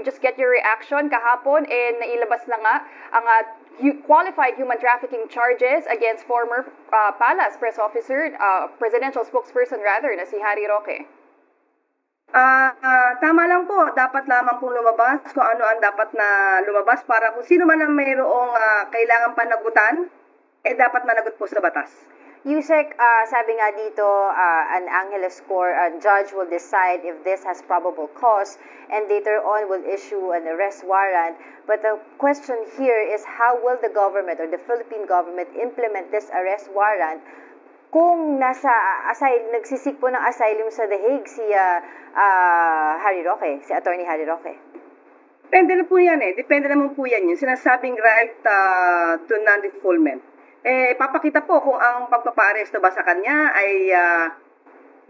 we just get your reaction kahapon, nailabas na nga ang qualified human trafficking charges against former Palace press officer, presidential spokesperson rather, na si Harry Roque. Tama lang po, dapat lamang pong lumabas kung ano ang dapat na lumabas para kung sino man ang mayroong kailangan panagutan, dapat managot po sa batas. Yusek, sabi nga dito, an Angeles Court judge will decide if this has probable cause and later on will issue an arrest warrant. But the question here is how will the government or the Philippine government implement this arrest warrant kung nagsisik po ng asylum sa The Hague si Harry Roque, si Attorney Harry Roque? Depende na po yan Depende naman po yan yung sinasabing right to non-refoulement. Papakita po kung ang pagpapaaresto ba sa kanya ay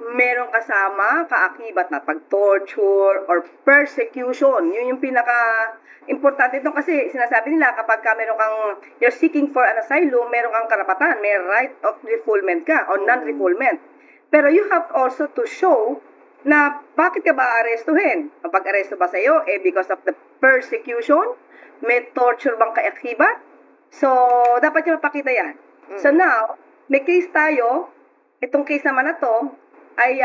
merong kasama, kaakibat na pag-torture or persecution. Yun yung pinaka-importante ito kasi sinasabi nila kapag meron kang, you're seeking for an asylum, meron kang karapatan, may right of refoulement ka or non-refoulement. Pero you have also to show na bakit ka ba arestuhin? Kapag aresto ba sa'yo, because of the persecution, may torture bang kaakibat? So, dapat niya mapakita yan. So now, may case tayo, itong case naman na to, ay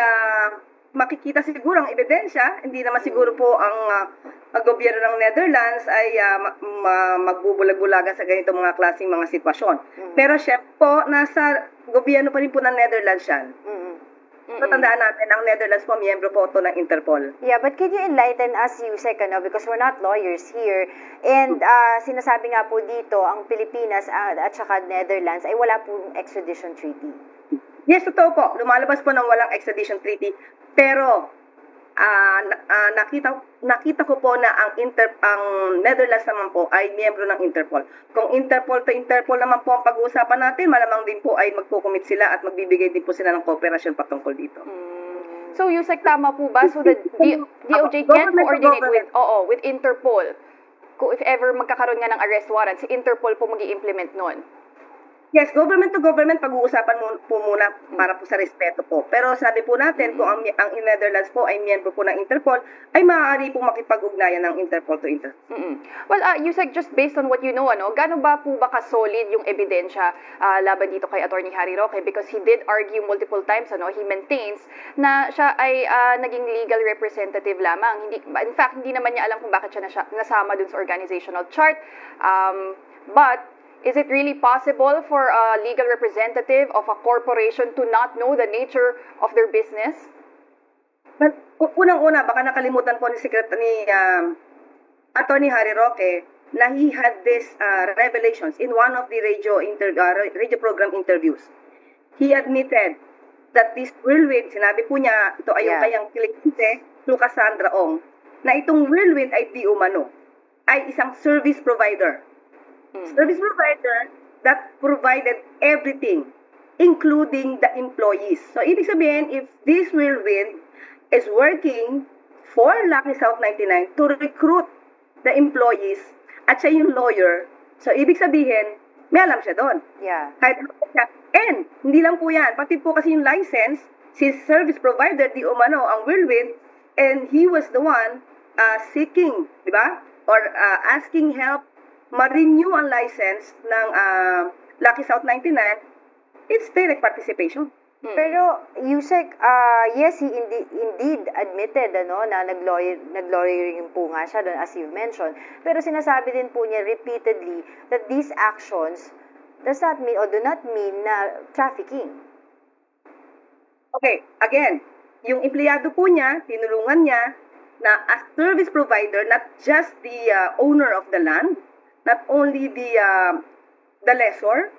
makikita siguro ang ebidensya, hindi naman siguro po ang gobyerno ng Netherlands ay magbubulag-bulagan sa ganitong mga klaseng mga sitwasyon. Pero syempre po, nasa gobyerno pa rin po ng Netherlands yan. So, tandaan natin, ang Netherlands po, miyembro po ito ng Interpol. Yeah, but can you enlighten us, Yusek, because we're not lawyers here, and sinasabi nga po dito, ang Pilipinas at saka Netherlands ay wala pong extradition treaty. Yes, totoo po. Lumalabas po ng walang extradition treaty. Pero, nakita ko po na ang Netherlands naman po ay miyembro ng Interpol. Kung Interpol to Interpol naman po ang pag-uusapan natin, malamang din po ay magko-commit sila at magbibigay din po sila ng kooperasyon patungkol dito. So, Yusek, tama po ba? So, the DOJ can coordinate with Interpol. Kung if ever magkakaroon nga ng arrest warrant, si Interpol po mag-i-implement nun. Yes, government to government, pag-uusapan po muna para po sa respeto po. Pero sabi po natin, kung ang Netherlands po ay miyembro po ng Interpol, ay maaari po makipag-ugnayan ng Interpol to Interpol. Well, Yusek, just based on what you know, gano'n ba po ba ka-solid yung ebidensya laban dito kay Attorney Harry Roque? Because he did argue multiple times, he maintains na siya ay naging legal representative lamang. In fact, hindi naman niya alam kung bakit siya nasama dun sa organizational chart. But is it really possible for a legal representative of a corporation to not know the nature of their business? But unang-una, baka nakalimutan po ni Attorney Harry Roque na he had this revelations in one of the radio program interviews. He admitted that this whirlwind, sinabi po niya, ito ay yung kayang kliyente, Cassandra Ong, na itong whirlwind ay di umano, ay isang service provider. Service provider that provided everything, including the employees. So, ibig sabihin, if this whirlwind is working for Lucky South 99 to recruit the employees at siya yung lawyer, so ibig sabihin, may alam siya doon. Yeah. And, hindi lang po yan, pati po kasi yung license, si service provider, di umano ang whirlwind, and he was the one seeking, di ba? Or asking help ma-renew ang license ng Lucky South 99, it's direct participation. Pero, Yusek, yes, he indeed admitted na nag-lawyering po nga siya doon, as you mentioned. Pero sinasabi din po niya repeatedly that these actions does not mean or do not mean na trafficking. Okay, again, yung empleyado po niya, tinulungan niya na as service provider, not just the owner of the land, not only the lessor,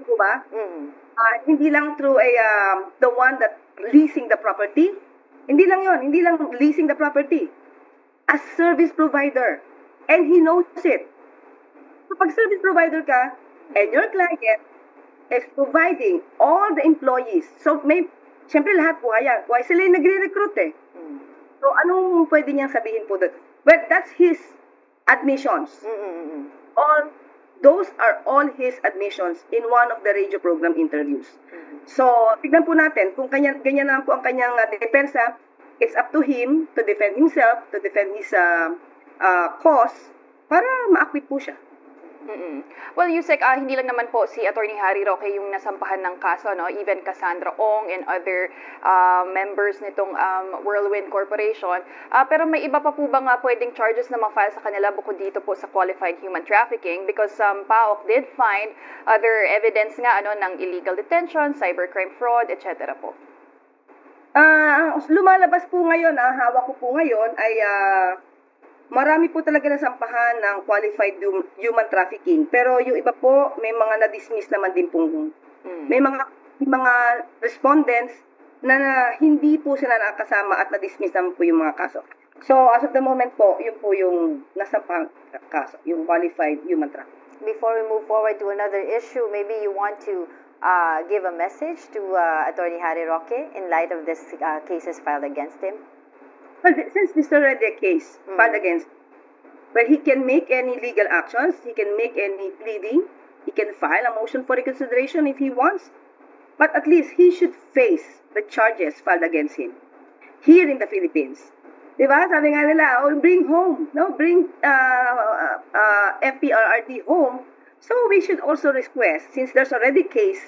diba? Hindi lang through the one that leasing the property. Hindi lang yon, hindi lang leasing the property. As service provider. And he knows it. Kapag service provider ka, and your client is providing all the employees. So, siyempre lahat buhay. Buhay sila yung nagre-recruit So, anong pwede niyang sabihin po doon? Well, that's his admissions. Those are all his admissions in one of the radio program interviews. So, tignan po natin kung ganyan naman po ang kanyang depensa. it's up to him to defend himself, to defend his cause, para ma-acquit po siya. Mm-mm. Well, Yusek, hindi lang naman po si Attorney Harry Roque yung nasampahan ng kaso, no? Even Cassandra Ong and other members nitong Whirlwind Corporation. Pero may iba pa po ba nga pwedeng charges na ma-file sa kanila bukod dito po sa qualified human trafficking? Because PAOK did find other evidence nga ng illegal detention, cybercrime fraud, etc. po. Lumalabas po ngayon, hawak ko po ngayon ay marami po talaga nasampahan ng qualified human trafficking. Pero yung iba po, may mga na-dismiss naman din pong. May mga respondents na hindi po sila nakakasama at na-dismiss naman po yung mga kaso. So, as of the moment po, yun po yung nasampahang kaso, yung qualified human trafficking. Before we move forward to another issue, maybe you want to give a message to Attorney Harry Roque in light of this cases filed against him? Well, since this is already a case filed against, well, he can make any legal actions, he can make any pleading, he can file a motion for reconsideration if he wants, but at least he should face the charges filed against him here in the Philippines. Diba? Sabi nga nila, bring home, bring FPRRD home. So we should also request, since there's already a case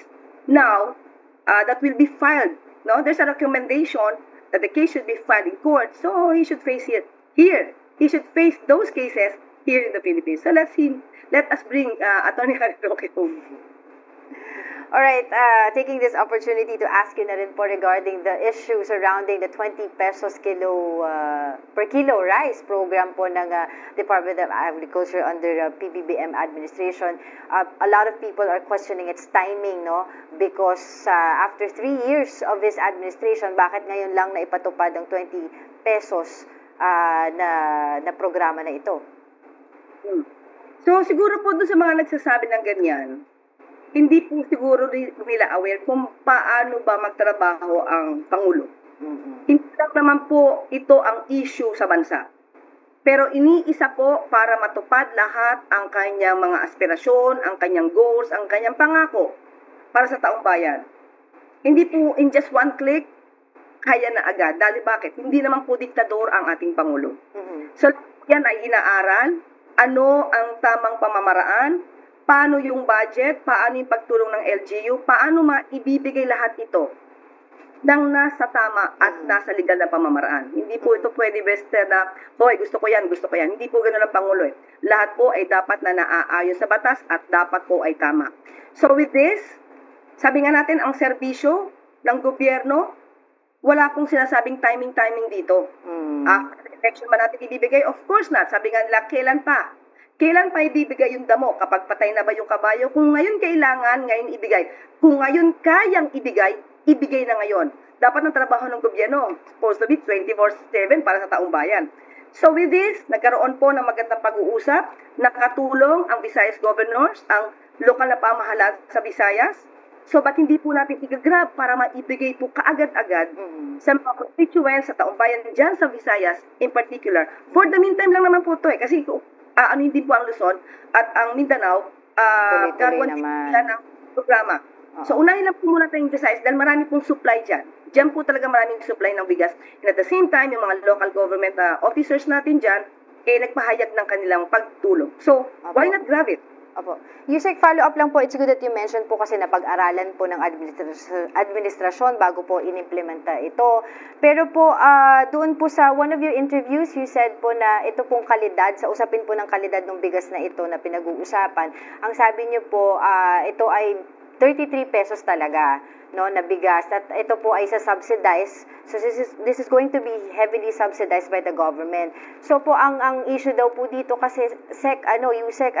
now that will be filed, there's a recommendation that the case should be filed in court, so he should face it here. He should face those cases here in the Philippines. So let us bring Attorney Harry Roque home. All right, taking this opportunity to ask you na rin po regarding the issue surrounding the 20 pesos per kilo rice program po ng Department of Agriculture under PBBM administration. A lot of people are questioning its timing, because after 3 years of this administration, bakit ngayon lang na ipatupad ang 20 pesos na programa na ito? So siguro po doon sa mga nagsasabi ng ganyan, hindi po siguro nila aware kung paano ba magtrabaho ang Pangulo. Hindi lang naman po ito ang issue sa bansa. Pero iniisa po para matupad lahat ang kanyang mga aspirasyon, ang kanyang goals, ang kanyang pangako para sa taong bayan. Hindi po in just one click, kaya na agad. Dahil bakit? Hindi naman po diktador ang ating Pangulo. So yan ay inaaral, ano ang tamang pamamaraan, paano yung budget, paano yung pagtulong ng LGU, paano maibibigay lahat ito ng nasa tama at nasa legal na pamamaraan. Hindi po ito pwede basta na, boy, gusto ko yan. Hindi po ganoon ang Pangulo. Lahat po ay dapat na naaayon sa batas at dapat po ay tama. So with this, sabi nga natin, ang serbisyo ng gobyerno, wala pong sinasabing timing dito. After election ba natin ibibigay? Of course not. Sabi nga nila, kailan pa? Kailan pa ibibigay yung damo? Kapag patay na ba yung kabayo? Kung ngayon kailangan, ngayon ibigay. Kung ngayon kayang ibigay, ibigay na ngayon. Dapat ng trabaho ng gobyerno, supposed to be 24/7 para sa taong bayan. So with this, nagkaroon po ng magandang pag-uusap, nakatulong ang Visayas governors, ang lokal na pamahalaan sa Visayas. So ba't hindi po natin i-grab para maibigay po kaagad-agad sa mga constituents, sa taong bayan dyan sa Visayas in particular. For the meantime lang naman po ito kasi hindi po ang Luzon at ang Mindanao gagawin nila ng programa. So unahin lang po muna tayong Visayas dahil marami pong supply dyan. Diyan po talaga maraming supply ng bigas. And at the same time, yung mga local government officers natin dyan, nagpahayag ng kanilang pagtulong. So, why not grab it? Opo. Yusek, follow-up lang po, it's good that you mentioned po kasi napag-aralan po ng administrasyon bago po inimplementa ito. Pero po, doon po sa one of your interviews, you said po na ito pong kalidad, sa usapin po ng kalidad ng bigas na ito na pinag-uusapan, ang sabi niyo po, ito ay 33 pesos talaga, na bigas. At ito po ay sa-subsidize. So this is going to be heavily subsidized by the government. So po ang issue daw po dito kasi Yusek,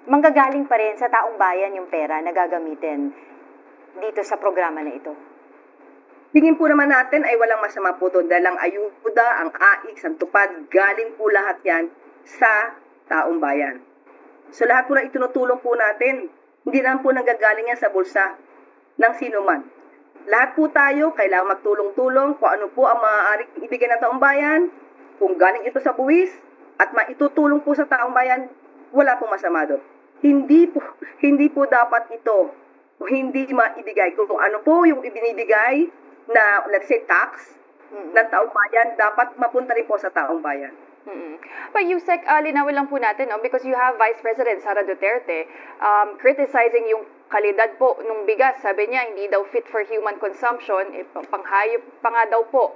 manggagaling pa rin sa taong bayan yung pera na gagamitin dito sa programa na ito. Tingin po naman natin ay walang masama po doon dahil ang ayuda, ang AIX, ang tupad, galing po lahat yan sa taong bayan. So lahat po na itinutulong po natin, hindi naman po nanggagaling yan sa bulsa ng sino man. Lahat po tayo kailangan magtulong-tulong kung ano po ang maaaring ibigay ng taong bayan, kung galing ito sa buwis at maitutulong po sa taong bayan, wala pong masama doon. Hindi po dapat ito hindi maibigay. Kung ano po yung ibinibigay na, let's say, tax, ng taong bayan, dapat mapunta rin po sa taong bayan. But Yusek, linawin lang po natin, no? Because you have Vice President Sara Duterte criticizing yung kalidad po nung bigas. Sabi niya, hindi daw fit for human consumption, panghayop pa nga daw po.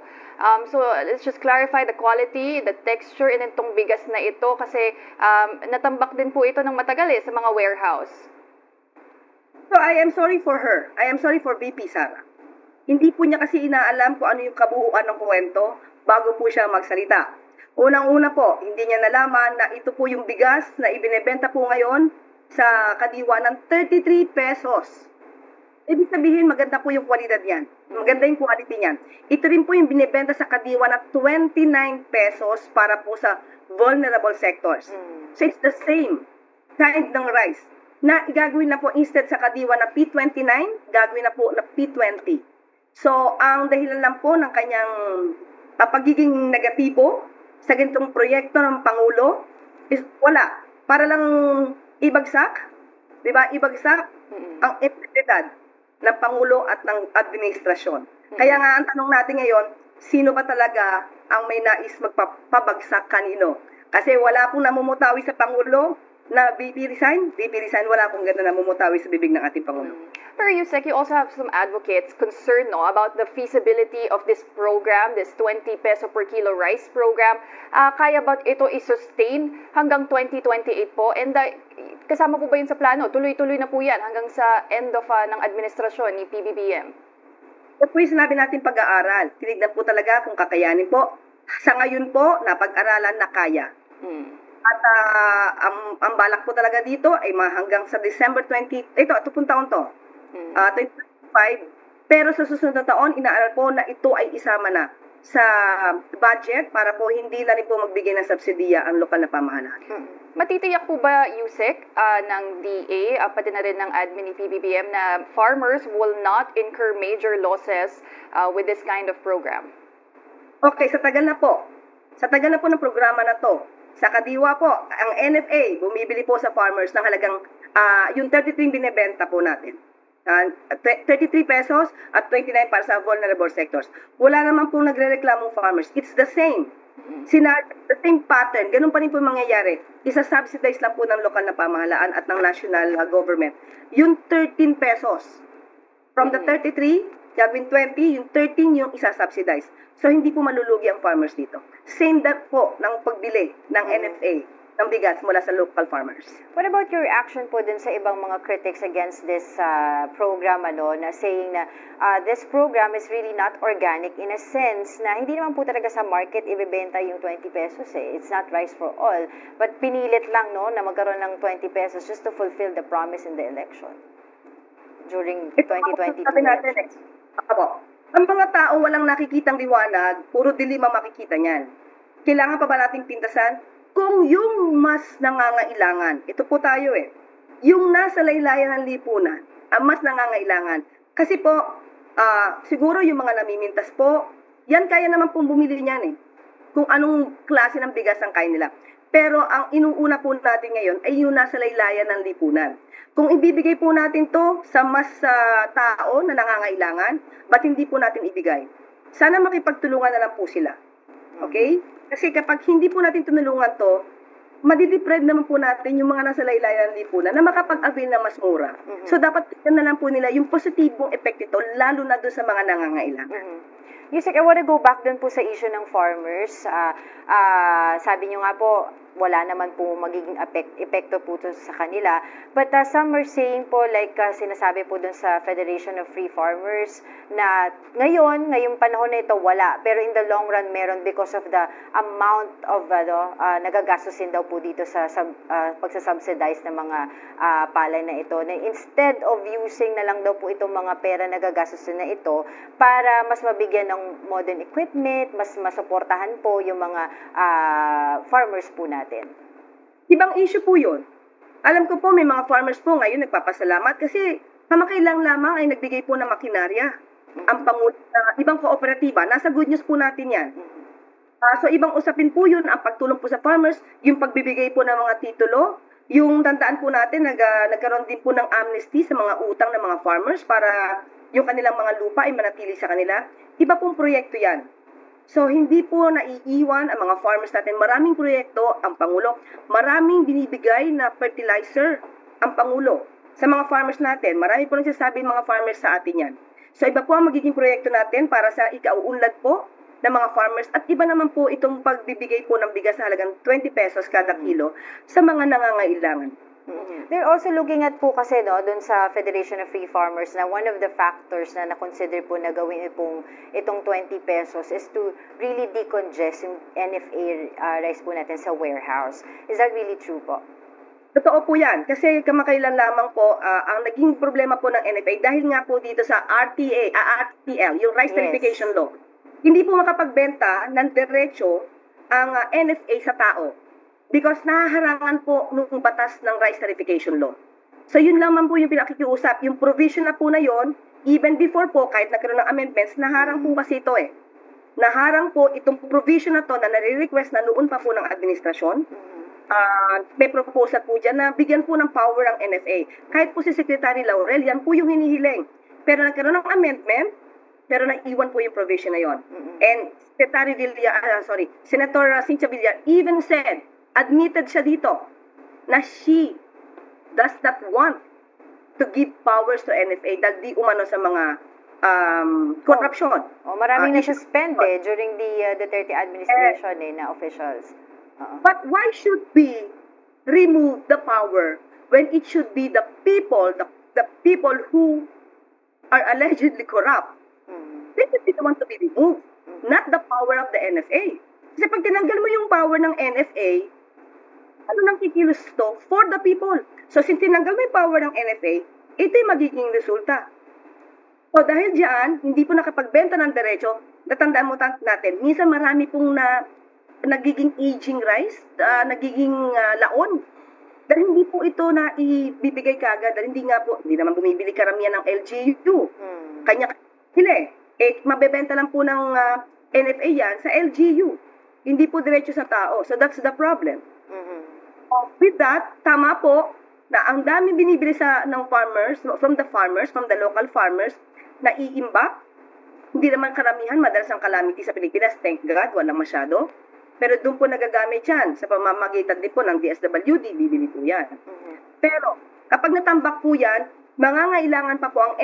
So let's just clarify the quality, the texture in itong bigas na ito kasi natambak din po ito ng matagal sa mga warehouse. So I am sorry for her. I am sorry for VP Sara. Hindi po niya kasi inaalam kung ano yung kabuuan ng kwento bago po siya magsalita. Unang-una po, hindi niya nalaman na ito po yung bigas na ibinebenta po ngayon sa kadiwa ng 33 pesos. Ibig sabihin, maganda po yung kwalidad yan. Maganda yung quality niyan. Ito rin po yung binibenta sa kadiwa na 29 pesos para po sa vulnerable sectors. So it's the same kind ng rice na gagawin na po instead sa kadiwa na P29, gagawin na po na P20. So, ang dahilan lang po ng kanyang pagiging negatibo sa ganitong proyekto ng Pangulo is wala. Para lang ibagsak, di ba? Ibagsak ang integridad ng Pangulo at ng administrasyon. Kaya nga ang tanong natin ngayon, sino ba talaga ang may nais magpapabagsak kanino? Kasi wala pong namumutawi sa Pangulo na VP resign. VP resign, wala pong ganda namumutawi sa bibig ng ating Pangulo. Pero Yusek, you also have some advocates concerned about the feasibility of this program, this 20 peso per kilo rice program. Kaya ba ito i-sustain hanggang 2028 po? And kasama po ba yun sa plano? Tuloy-tuloy na po yan hanggang sa end of ng administrasyon ni PBBM? Ito po yung sinabi natin pag-aaral. Tinignan po talaga kung kakayanin po. Sa ngayon po, napag-aralan na kaya. At ang balak po talaga dito ay hanggang sa December 20, ito pong taon to, 2025. Pero sa susunod na taon, inaaral po na ito ay isama na sa budget para po hindi na rin po magbigay ng subsidiya ang lokal na pamahalaan. Matitiyak po ba, Yusek, ng DA, pati na rin ng admin ni PBBM na farmers will not incur major losses with this kind of program? Okay, sa tagal na po. Sa tagal na po ng programa na to, sa kadiwa po, ang NFA bumibili po sa farmers ng halagang yung 33 binebenta po natin. 33 pesos at 29 para sa vulnerable sectors. Wala naman pong nagre-reklamong farmers. It's the same. The same pattern. Ganun pa rin po mangyayari. Isa-subsidize lang po ng lokal na pamahalaan at ng national government. Yung 13 pesos. From the 33, gawin 20, yung 13 yung isa-subsidize. So, hindi po malulugi ang farmers dito. Same that po ng pagbili ng NFA ng bigas mula sa local farmers. What about your reaction po dun sa ibang mga critics against this program, na saying na this program is really not organic in a sense na hindi naman po talaga sa market ibebenta yung 20 pesos It's not rice for all. But pinilit lang, na magkaroon ng 20 pesos just to fulfill the promise in the election during 2022 elections. Ang mga tao walang nakikitang liwanag, puro dilim ang makikita niyan. Kailangan pa ba nating pintasan? Kung yung mas nangangailangan, ito po tayo yung nasa laylayan ng lipunan, ang mas nangangailangan. Kasi po, siguro yung mga namimintas po, yan kaya naman pong bumili niyan kung anong klase ng bigas ang kaya nila. Pero ang inuuna po natin ngayon ay yung nasa laylayan ng lipunan. Kung ibibigay po natin to sa mas tao na nangangailangan, ba't hindi po natin ibigay? Sana makipagtulungan na lang po sila. Okay? Kasi kapag hindi po natin tinulungan to, madideprive naman po natin yung mga nasa laylayan ng lipunan na makapag-avail na mas mura. So dapat tignan na lang po nila yung positibong epekto ito, lalo na doon sa mga nangangailangan. Yusek, I want to go back dun po sa issue ng farmers. Sabi nyo nga po, wala naman po magiging epekto po to sa kanila. But some are saying po, like sinasabi po dun sa Federation of Free Farmers, na ngayong panahon na ito, wala. Pero in the long run, meron because of the amount of nagagastusin daw po dito sa pagsasubsidize ng mga palay na ito. Na instead of using na lang daw po itong mga pera na nagagastusin na ito para mas mabigyan ng modern equipment, mas masuportahan po yung mga farmers po natin. Ibang issue po yun. Alam ko po may mga farmers po ngayon nagpapasalamat kasi kamakailang lamang ay nagbigay po ng makinarya. Ang ibang kooperatiba, nasa good news po natin yan. So ibang usapin po yun, ang pagtulong po sa farmers, yung pagbibigay po ng mga titulo, yung tandaan po natin, nagkaroon din po ng amnesty sa mga utang ng mga farmers para yung kanilang mga lupa ay manatili sa kanila. Iba pong proyekto yan. So, hindi po naiiwan ang mga farmers natin. Maraming proyekto ang Pangulo. Maraming binibigay na fertilizer ang Pangulo sa mga farmers natin. Marami po nagsasabi mga farmers sa atin yan. So, iba po ang magiging proyekto natin para sa ikauunlad po ng mga farmers. At iba naman po itong pagbibigay po ng bigas sa halagang 20 pesos kada kilo sa mga nangangailangan. They're also looking at po kasi dun sa Federation of Free Farmers na one of the factors na na-consider po na gawin itong 20 pesos is to really decongest yung NFA rice po natin sa warehouse. Is that really true po? Totoo po yan. Kasi kamakailan lamang po, ang naging problema po ng NFA dahil nga po dito sa RTL, yung Rice Verification Law. Hindi po makapagbenta ng diretso ang NFA sa tao. Because nahaharangan po nung batas ng Rice Verification Law. So yun lamang po yung pinakikiusap. Yung provision na po na yon, even before po, kahit nagkaroon ng amendments, naharang po kasi ito eh. Naharang po itong provision na to na nare-request na noon pa po ng administrasyon. May proposal po dyan na bigyan po ng power ang NFA. Kahit po si Secretary Laurel, yan po yung hinihiling. Pero nagkaroon ng amendment, pero naiwan po yung provision na yon. And Senator Cynthia Villar even said, admitted siya dito na she does not want to give powers to NFA dahil di umano sa mga corruption. Maraming na-suspend during the Duterte administration na officials. But why should we remove the power when it should be the people who are allegedly corrupt? They should be the one to be removed, not the power of the NFA. Kasi pag tinanggal mo yung power ng NFA, ano nang kikilos to? For the people. So, since tinanggal mo yung power ng NFA, ito yung magiging resulta. So, dahil diyan, hindi po nakapagbenta ng derecho, natandaan mo natin, minsan marami pong nagiging aging rice, nagiging laon. Dahil hindi po ito na ibibigay kagad, dahil hindi naman bumibili karamihan ng LGU. Kanya mabebenta lang po ng NFA yan sa LGU. Hindi po diretso sa tao. So, that's the problem. With that, tama po na ang dami binibili ng farmers, from the local farmers, na iimbak. Hindi naman karamihan, madalas ang calamity sa Pilipinas, thank God, walang masyado. Pero doon po nagagamit yan, sa pamamagitan din po ng DSWD, bibili po yan. Pero, kapag natambak po yan, mangangailangan pa po ang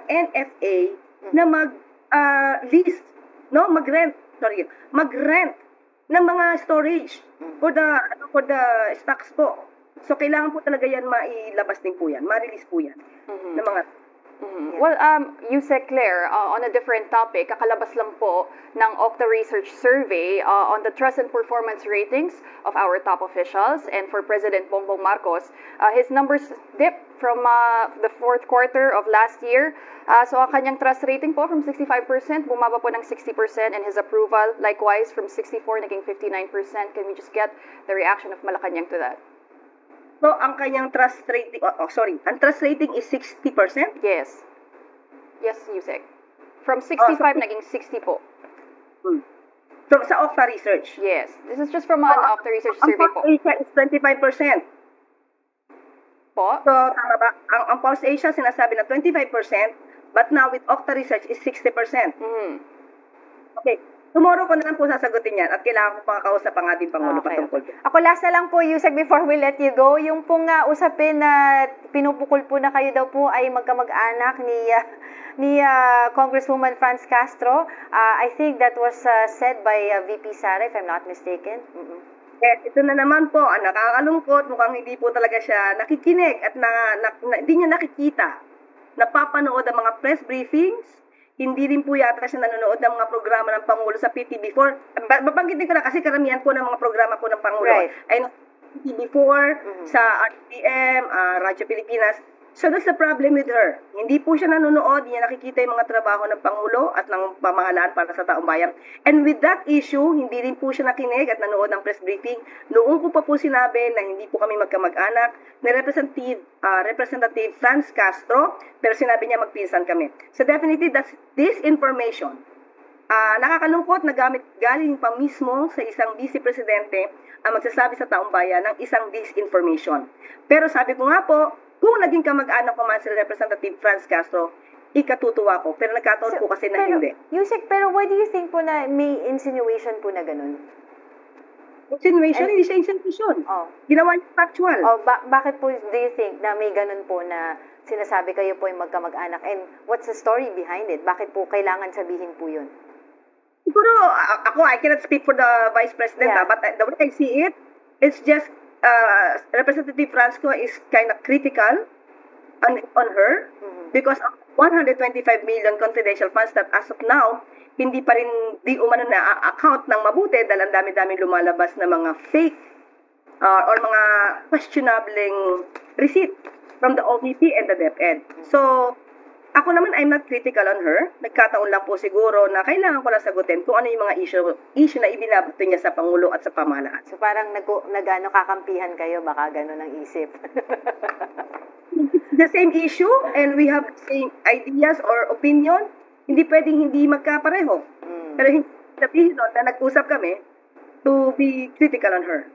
NFA na mag-lease, mag-rent ng mga storage for the stocks po. So, kailangan po talaga yan mailabas din po yan, ma-release po yan ng mga. Well, Yusek Claire, on a different topic, kakalabas lang po ng Okta Research Survey on the trust and performance ratings of our top officials. And for President Bongbong Marcos, his numbers dipped from the fourth quarter of last year. So, ang kanyang trust rating po from 65%, bumaba po ng 60%, and his approval, likewise, from 64, naging 59%. Can we just get the reaction of Malacanang to that? So, ang kanyang trust rating, ang trust rating is 60%? Yes. Yes, Yusek. From 65, naging 60 po. From sa Okta Research? Yes. This is just from an Okta Research survey po. Ang Pulse Asia is 25%. Po? So, tama ba? Ang Pulse Asia sinasabi na 25%, but now with Okta Research is 60%. Okay. Tomorrow ko na lang po sasagutin yan at kailangan ko pang kausap ang ating Pangulo patungkol. Ako last na lang po, Yusek, before we let you go, yung pong usapin na pinupukol po na kayo daw po ay magkamag-anak ni Congresswoman Franz Castro. I think that was said by VP Sara, if I'm not mistaken. Yes, ito na naman po, ang nakakalungkot, mukhang hindi po talaga siya nakikinig at hindi niya nakikita. Napapanood ang mga press briefings. Hindi rin po yata siya nanonood ng mga programa ng Pangulo sa PTV4. Babanggitin ko na kasi karamihan po ng mga programa po ng Pangulo ay PTV4, sa RTM, Radyo Pilipinas. So that's the problem with her. Hindi po siya nanonood, hindi niya nakikita yung mga trabaho ng Pangulo at ng pamahalaan para sa taong bayan. And with that issue, hindi rin po siya nakinig at nanood ng press briefing. Noong ko pa po sinabi na hindi po kami magkamag-anak ni Representative Franz Castro, pero sinabi niya magpinsan kami. So definitely, that's disinformation. Nakakalungkot na galing pa mismo sa isang vice presidente ang magsasabi sa taong bayan ng isang disinformation. Pero sabi ko nga po, kung naging kamag-anak ko man si Representative Franz Castro, ikatutuwa ko. Pero nagkataon po kasi na hindi. Yusek, pero why do you think po na may insinuation po na ganun? Insinuation, hindi siya insinuation. Oh. Ginawa niya factual. Oh, bakit po do you think na may ganun po na sinasabi kayo po yung magkamag-anak? And what's the story behind it? Bakit po kailangan sabihin po yun? Siguro, ako, I cannot speak for the Vice President, Yeah. but the way I see it, it's just, Representative Francisco is kind of critical on her because of 125 million confidential funds that as of now, hindi pa rin di umano na account ng mabuti dahil ang dami-daming lumalabas na mga fake or mga questionable receipt from the OVP and the DepEd. So, ako naman, I'm not critical on her. Nagkataon lang po siguro na kailangan ko lang sagutin kung ano yung mga issue na ibinabato niya sa Pangulo at sa pamahalaan. So parang nagano kakampihan kayo, baka gano'n ang isip. The same issue and we have the same ideas or opinion, hindi pwedeng hindi magkapareho. Pero hindi sabihin nun na nag-usap kami to be critical on her.